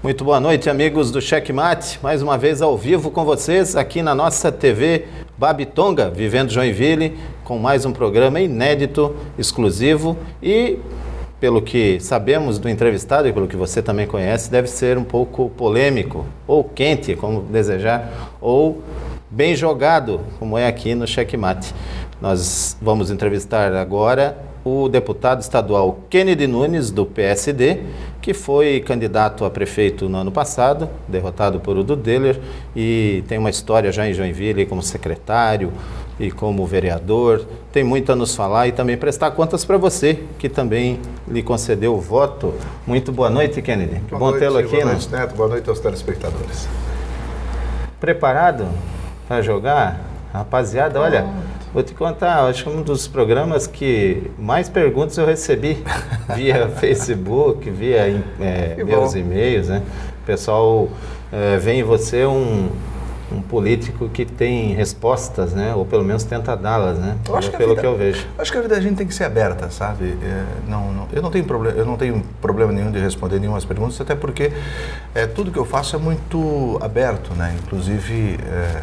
Muito boa noite, amigos do Checkmate. Mais uma vez ao vivo com vocês aqui na nossa TV Babitonga, Vivendo Joinville, com mais um programa inédito, exclusivo e, pelo que sabemos do entrevistado e pelo que você também conhece, deve ser um pouco polêmico, ou quente, como desejar, ou bem jogado, como é aqui no Checkmate. Nós vamos entrevistar agora o deputado estadual Kennedy Nunes, do PSD, que foi candidato a prefeito no ano passado, derrotado por Udo Deller, e tem uma história já em Joinville como secretário e como vereador. Tem muito a nos falar e também prestar contas para você, que também lhe concedeu o voto. Muito boa noite, Kennedy. Que bom tê-lo aqui. Boa noite, Neto. Boa noite aos telespectadores. Preparado para jogar? Rapaziada, olha, vou te contar, acho que um dos programas que mais perguntas eu recebi via Facebook, via meus e-mails, né? O pessoal vê em você um político que tem respostas, né? Ou pelo menos tenta dá-las, né? Pelo que eu vejo. Acho que a vida da gente tem que ser aberta, sabe? Eu não tenho problema nenhum de responder nenhumas perguntas, até porque tudo que eu faço é muito aberto, né? Inclusive,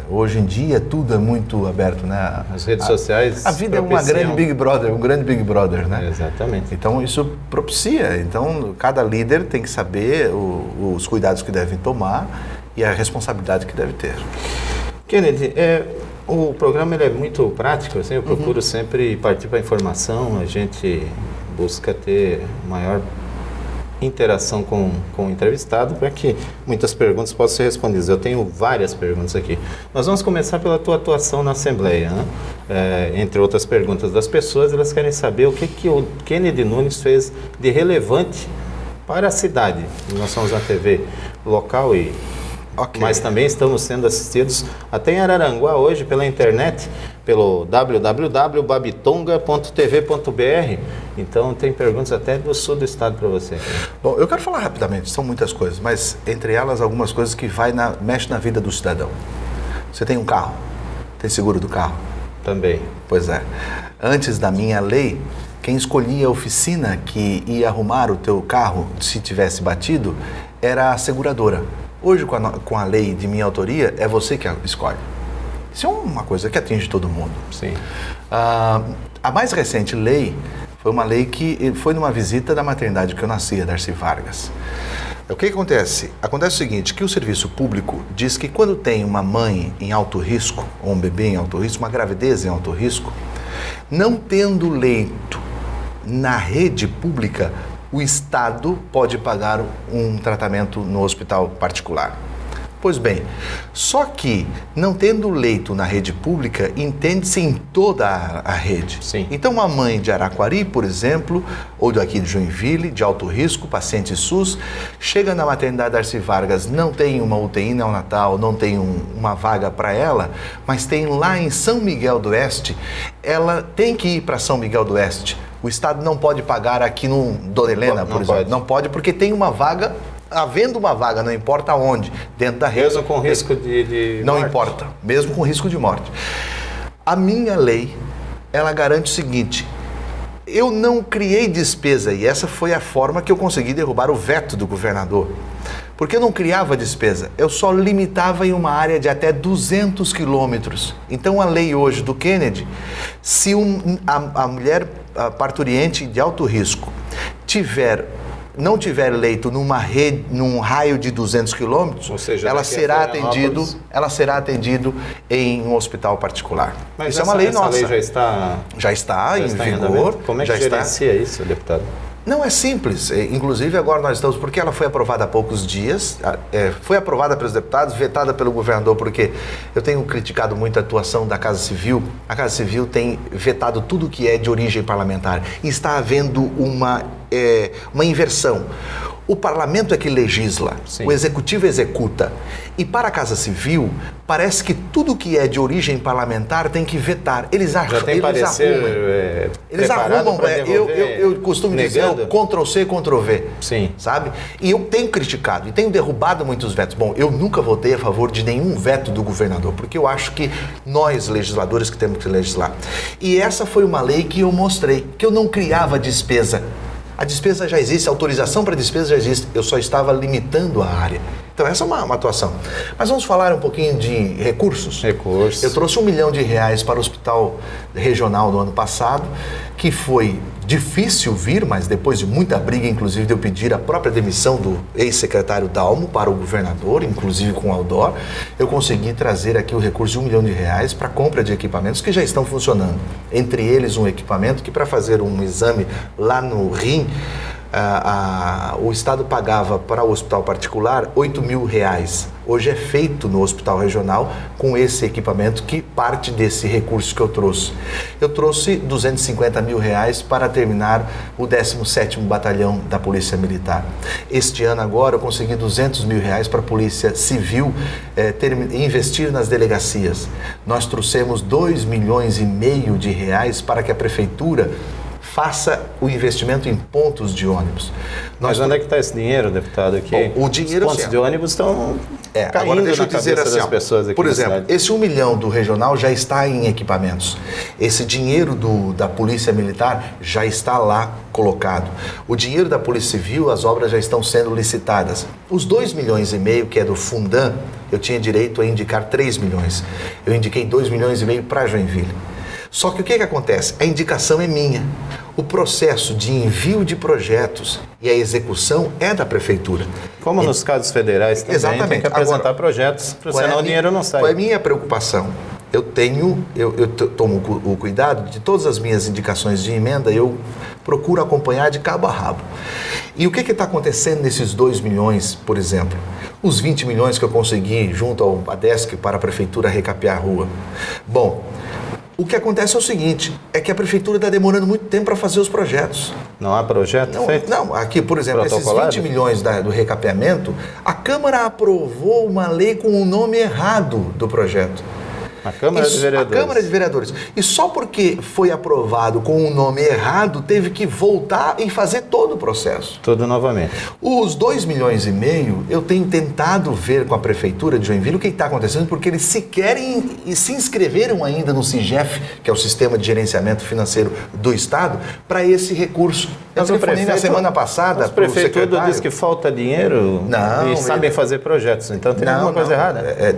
hoje em dia tudo é muito aberto, né? As redes sociais. A vida é uma grande Big Brother, um grande Big Brother, né? Exatamente. Então isso propicia. Então cada líder tem que saber os cuidados que deve tomar e a responsabilidade que deve ter. Kennedy, o programa ele é muito prático, assim, eu procuro sempre partir para a informação, a gente busca ter maior interação com o entrevistado para que muitas perguntas possam ser respondidas. Eu tenho várias perguntas aqui. Nós vamos começar pela tua atuação na Assembleia, né? Entre outras perguntas das pessoas, elas querem saber o que o Kennedy Nunes fez de relevante para a cidade. Nós somos uma TV local mas também estamos sendo assistidos até em Araranguá hoje pela internet, pelo www.babitonga.tv.br. Então tem perguntas até do sul do estado para você. Bom, eu quero falar rapidamente, são muitas coisas, mas entre elas algumas coisas que mexe na vida do cidadão. Você tem um carro, tem seguro do carro? Também. Pois é. Antes da minha lei, quem escolhia a oficina que ia arrumar o teu carro se tivesse batido era a seguradora. Hoje, com a lei de minha autoria, é você que escolhe. Isso é uma coisa que atinge todo mundo. Sim. A mais recente lei foi uma lei que foi numa visita da maternidade que eu nasci, a Darcy Vargas. O que acontece? Acontece o seguinte, que o serviço público diz que quando tem uma mãe em alto risco, ou um bebê em alto risco, uma gravidez em alto risco, não tendo leito na rede pública, o Estado pode pagar um tratamento no hospital particular. Pois bem, só que não tendo leito na rede pública, entende-se em toda a rede. Sim. Então uma mãe de Araquari, por exemplo, ou daqui de Joinville, de alto risco, paciente SUS, chega na maternidade Darcy Vargas, não tem uma UTI neonatal, não tem uma vaga para ela, mas tem lá em São Miguel do Oeste, ela tem que ir para São Miguel do Oeste. O Estado não pode pagar aqui no Dona Helena, por exemplo. Não pode porque tem uma vaga, havendo uma vaga, não importa onde, dentro da rede. Mesmo com risco de não morte. Importa, mesmo com risco de morte. A minha lei, ela garante o seguinte, eu não criei despesa e essa foi a forma que eu consegui derrubar o veto do governador. Porque eu não criava despesa, eu só limitava em uma área de até 200 quilômetros. Então a lei hoje do Kennedy, se a mulher parturiente de alto risco não tiver leito num raio de 200 quilômetros, ou seja, ela será atendido em um hospital particular. Mas isso é uma lei nossa. Essa lei já está em vigor. Como é que gerencia isso, deputado? Não é simples, inclusive agora nós estamos, porque ela foi aprovada há poucos dias, foi aprovada pelos deputados, vetada pelo governador, porque eu tenho criticado muito a atuação da Casa Civil. A Casa Civil tem vetado tudo que é de origem parlamentar e está havendo uma inversão. O parlamento é que legisla, Sim. O executivo executa. E para a Casa Civil, parece que tudo que é de origem parlamentar tem que vetar. Eles Já tem parecer eles arrumam, eu costumo dizer, Ctrl-C, Ctrl-V. Sim. Sabe? E eu tenho criticado, e tenho derrubado muitos vetos. Bom, eu nunca votei a favor de nenhum veto do governador, porque eu acho que nós, legisladores, que temos que legislar. E essa foi uma lei que eu mostrei, que eu não criava despesa. A despesa já existe, a autorização para a despesa já existe, eu só estava limitando a área. Então essa é uma atuação. Mas vamos falar um pouquinho de recursos. Recursos. Eu trouxe R$1 milhão para o Hospital Regional no ano passado, que foi difícil vir, mas depois de muita briga, inclusive de eu pedir a própria demissão do ex-secretário Dalmo para o governador, inclusive com o Aldor, eu consegui trazer aqui o recurso de R$1 milhão para a compra de equipamentos que já estão funcionando. Entre eles um equipamento que para fazer um exame lá no rim, o Estado pagava para o hospital particular R$8 mil. Hoje é feito no hospital regional com esse equipamento, que parte desse recurso que eu trouxe. Eu trouxe R$250 mil para terminar o 17º Batalhão da Polícia Militar. Este ano agora eu consegui R$200 mil para a Polícia Civil investir nas delegacias. Nós trouxemos R$2,5 milhões para que a Prefeitura faça o investimento em pontos de ônibus. Mas onde é que está esse dinheiro, deputado? Aqui? Bom, o dinheiro, os pontos de ônibus estão caindo agora deixa eu na dizer cabeça assim, das pessoas aqui. por exemplo, cidade. esse R$1 milhão do regional já está em equipamentos. Esse dinheiro da Polícia Militar já está lá colocado. O dinheiro da Polícia Civil, as obras já estão sendo licitadas. Os R$2,5 milhões, que é do Fundam, eu tinha direito a indicar R$3 milhões. Eu indiquei R$2,5 milhões para Joinville. Só que o que acontece? A indicação é minha. O processo de envio de projetos e a execução é da Prefeitura. Como nos casos federais também, Exatamente. tem que apresentar Agora, projetos, senão o dinheiro não sai. Qual é a minha preocupação? Eu tomo o cuidado de todas as minhas indicações de emenda, eu procuro acompanhar de cabo a rabo. E o que está acontecendo nesses R$2 milhões, por exemplo? Os R$20 milhões que eu consegui junto ao ADESC para a Prefeitura recapear a rua. Bom, o que acontece é o seguinte, é que a Prefeitura está demorando muito tempo para fazer os projetos. Não há projeto feito? Não, aqui, por exemplo, esses R$20 milhões do recapeamento, a Câmara aprovou uma lei com o nome errado do projeto. A Câmara de Vereadores. A Câmara de Vereadores. E só porque foi aprovado com o nome errado, teve que voltar e fazer todo o processo. Tudo novamente. Os R$2,5 milhões, eu tenho tentado ver com a Prefeitura de Joinville o que está acontecendo, porque eles sequer se inscreveram ainda no SIGEF, que é o Sistema de Gerenciamento Financeiro do Estado, para esse recurso. Eu telefonei na semana passada para o secretário. A Prefeitura diz que falta dinheiro e sabem fazer projetos, então tem alguma coisa errada. É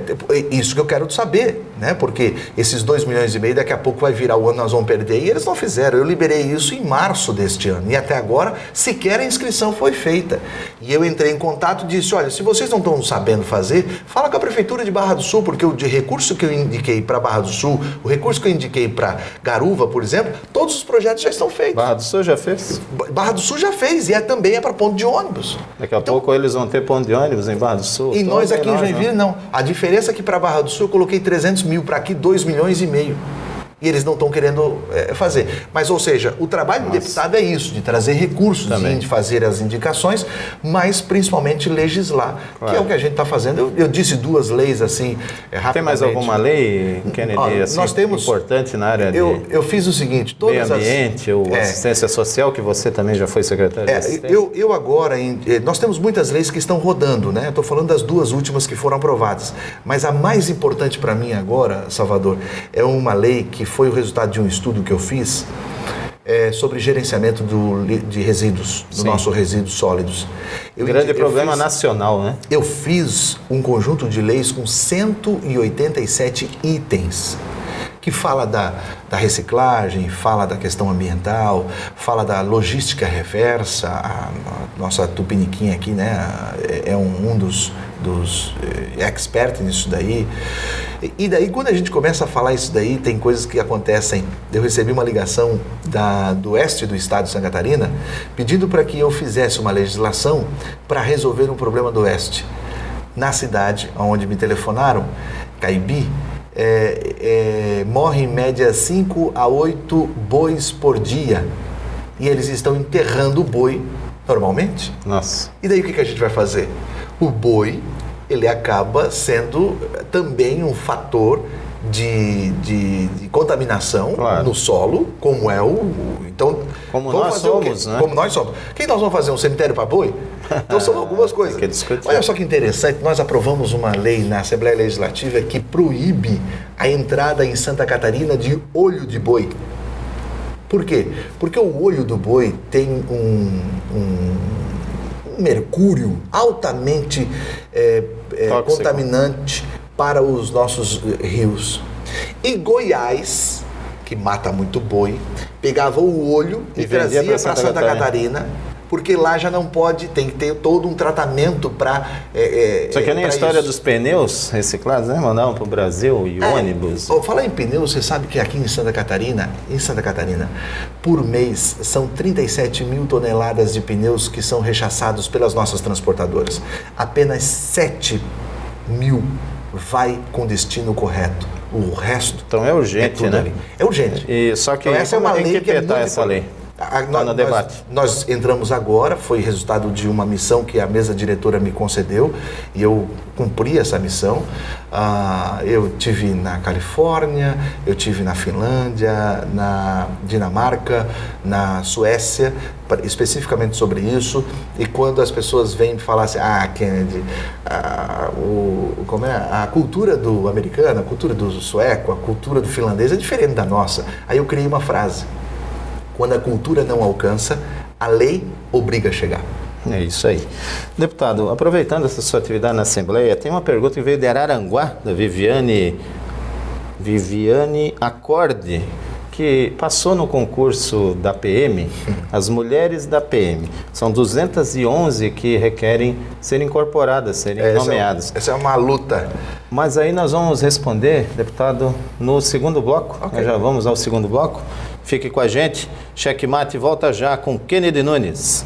isso que eu quero saber, né? Porque esses R$2,5 milhões daqui a pouco vai virar o ano, nós vamos perder, e eles não fizeram. Eu liberei isso em março deste ano, e até agora sequer a inscrição foi feita. E eu entrei em contato e disse, olha, se vocês não estão sabendo fazer, fala com a Prefeitura de Barra do Sul, porque o recurso que eu indiquei para Barra do Sul, o recurso que eu indiquei para Garuva, por exemplo, todos os projetos já estão feitos. Barra do Sul já fez? Barra do Sul já fez, e também é para ponto de ônibus. Daqui a pouco eles vão ter ponto de ônibus em Barra do Sul? E nós aqui em Joinville, não. A diferença é que para Barra do Sul eu coloquei 300 mil, para aqui R$2,5 milhões. E eles não estão querendo fazer. Mas, ou seja, o trabalho do deputado é isso, de trazer recursos, de fazer as indicações, mas principalmente legislar, que é o que a gente está fazendo. Eu disse 2 leis assim, rapidamente. Tem mais alguma lei, Kennedy, assim, nós temos, importante na área eu fiz o seguinte, meio ambiente ou assistência social, que você também já foi secretário de assistência? Eu agora, nós temos muitas leis que estão rodando, né? Estou falando das 2 últimas que foram aprovadas, mas a mais importante para mim agora, Salvador, é uma lei que foi o resultado de um estudo que eu fiz sobre gerenciamento de resíduos, do nosso resíduos sólidos. Grande problema nacional, né? Eu fiz um conjunto de leis com 187 itens, que fala da reciclagem, fala da questão ambiental, fala da logística reversa. A nossa Tupiniquim aqui, né, é um dos experts nisso daí. E daí, quando a gente começa a falar isso daí, tem coisas que acontecem. Eu recebi uma ligação do oeste do estado de Santa Catarina, pedindo para que eu fizesse uma legislação para resolver um problema do oeste. Na cidade onde me telefonaram, Caibi, morre em média 5 a 8 bois por dia, e eles estão enterrando o boi normalmente. Nossa. E daí o que a gente vai fazer? O boi, ele acaba sendo também um fator de contaminação no solo, como é então como nós somos, né? Como nós somos. O que nós vamos fazer? Um cemitério para boi? Então são algumas coisas. Olha só que interessante, nós aprovamos uma lei na Assembleia Legislativa que proíbe a entrada em Santa Catarina de olho de boi. Por quê? Porque o olho do boi tem um mercúrio altamente contaminante para os nossos rios. E Goiás, que mata muito boi, pegava o olho e trazia para Santa Catarina, porque lá já não pode, tem que ter todo um tratamento para... Isso aqui é nem a história dos pneus reciclados, né? Mandavam para o Brasil e ônibus. Falar em pneus, você sabe que aqui em Santa Catarina, por mês, são 37 mil toneladas de pneus que são rechaçados pelas nossas transportadoras. Apenas 7 mil vai com destino correto. O resto... Então é urgente, né? Ali. É urgente. E só que então, essa é uma lei que é muito essa lei. No debate. Nós entramos agora, foi resultado de uma missão que a mesa diretora me concedeu e eu cumpri essa missão. Eu tive na Califórnia, eu tive na Finlândia, na Dinamarca, na Suécia, especificamente sobre isso. E quando as pessoas vêm falar assim, Kennedy, a cultura do americano, a cultura do sueco, a cultura do finlandês é diferente da nossa. Aí eu criei uma frase: quando a cultura não alcança, a lei obriga a chegar. É isso aí. Deputado, aproveitando essa sua atividade na Assembleia, tem uma pergunta que veio de Araranguá, da Viviane Acorde, que passou no concurso da PM, as mulheres da PM. São 211 que requerem serem incorporadas, serem nomeadas. Essa é uma luta. Mas aí nós vamos responder, deputado, no segundo bloco. Okay. Nós já vamos ao segundo bloco. Fique com a gente. Checkmate volta já com Kennedy Nunes.